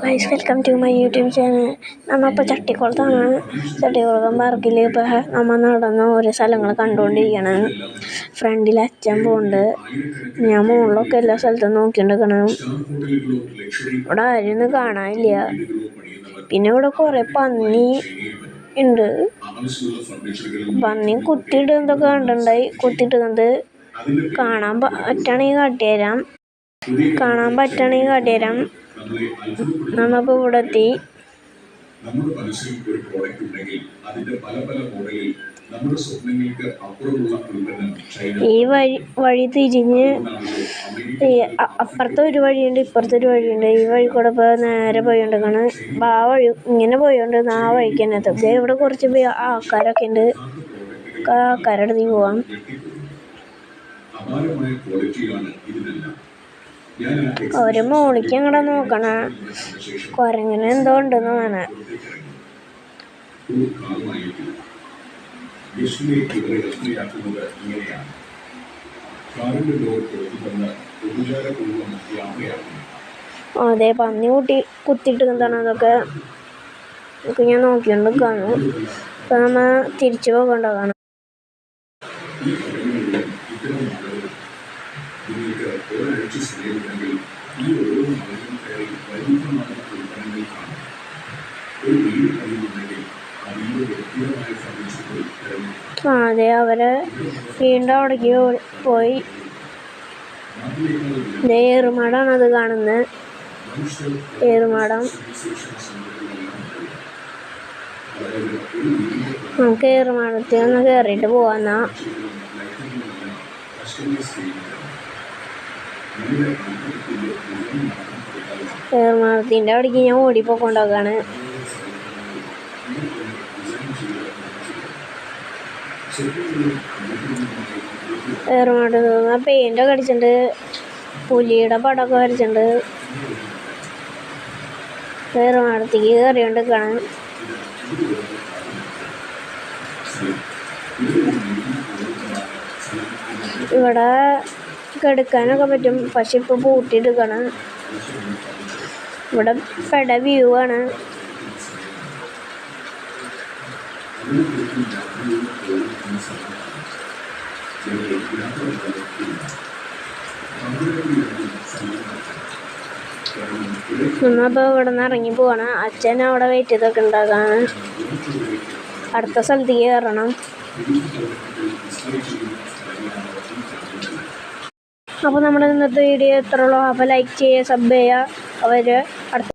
Guys, welcome to my YouTube channel. നമ്മളിപ്പോൾ ചട്ടിക്കുളത്താണ്. ചട്ടിക്കുളം പാർക്കിൽ ഇപ്പോൾ നമ്മൾ നടന്ന ഓരോ സ്ഥലങ്ങൾ കണ്ടുകൊണ്ടിരിക്കണം. ഫ്രണ്ടിൽ അച്ഛൻ പോകുന്നുണ്ട്. ഞാൻ മുകളിലൊക്കെ എല്ലാ സ്ഥലത്തും നോക്കിക്കൊണ്ടിരിക്കണം. ഇവിടെ ആരും കാണാനില്ല. പിന്നെ ഇവിടെ കുറേ പന്നി ഉണ്ട്. പന്നി കുത്തിയിടുന്നതൊക്കെ കണ്ടിട്ടുണ്ടായി. കുത്തിയിടുന്നത് കാണാൻ കാട്ടിത്തരാം. നമ്മളിപ്പോൾ ഇവിടെ എത്തി. ഈ വഴി തിരിഞ്ഞ് അപ്പുറത്തെ ഒരു വഴിയുണ്ട്, ഇപ്പുറത്തെ ഒരു വഴിയുണ്ട്. ഈ വഴി കൂടെ ഇപ്പോൾ നേരെ പോയിക്കൊണ്ടിരിക്കണം. ആ വഴി ഇങ്ങനെ പോയിക്കൊണ്ടിരുന്ന ആ വഴിക്ക് തന്നെ എത്തും. ഇവിടെ കുറച്ച് ആൾക്കാരൊക്കെ ഉണ്ട്. ആൾക്കാരുടെ അടുത്ത് പോവാം. അവര് മോളിക്ക് അങ്ങടെ നോക്കണ. കുരങ്ങനെ എന്തോ ഉണ്ടെന്ന് വേണേ. അതെ, പന്നി കുത്തിയിട്ട് എന്താണ് അതൊക്കെ ഞാൻ നോക്കിക്കൊണ്ട് കാണും. ഇപ്പൊ നമ്മ തിരിച്ചു പോകേണ്ടതാണ്. അതെ, അവര് വീണ്ടും അവിടേക്ക് പോയി. ഏറുമാടാണ് അത് കാണുന്നത്. ഏറുമാടം. നമുക്ക് ഏറുമാടത്തിൽ ഒന്ന് കയറിയിട്ട് പോവാന്നാ. ഏറുമാടത്തിൻ്റെ അവിടേക്ക് ഞാൻ ഓടിപ്പോക്കൊണ്ടാക്കാണ്. ഏറുമാടത്ത് പെയിൻ്റൊക്കെ അടിച്ചിട്ടുണ്ട്. പുലിയുടെ പടമൊക്കെ വരച്ചിട്ടുണ്ട്. ഏറുമാടത്തേക്ക് കയറിക്കൊണ്ടിരിക്കുകയാണ്. ഇവിടെ കിടക്കാനൊക്കെ പറ്റും, പക്ഷെ ഇപ്പോൾ പൂട്ടിയെടുക്കണം. ഇവിടെ പെട വ്യൂ ആണ്. നമ്മളിപ്പോൾ ഇവിടെ നിന്ന് ഇറങ്ങി പോവാണ്. അച്ഛൻ അവിടെ വെയിറ്റ് ചെയ്തൊക്കെ ഉണ്ടാക്കാണ്. അടുത്ത സ്ഥലത്തേക്ക് കയറണം. അപ്പോൾ നമ്മുടെ ഇന്നത്തെ വീഡിയോ എത്ര ഉള്ളൂ. അപ്പോൾ ലൈക്ക് ചെയ്യുക, സബ് ചെയ്യുക. അടുത്ത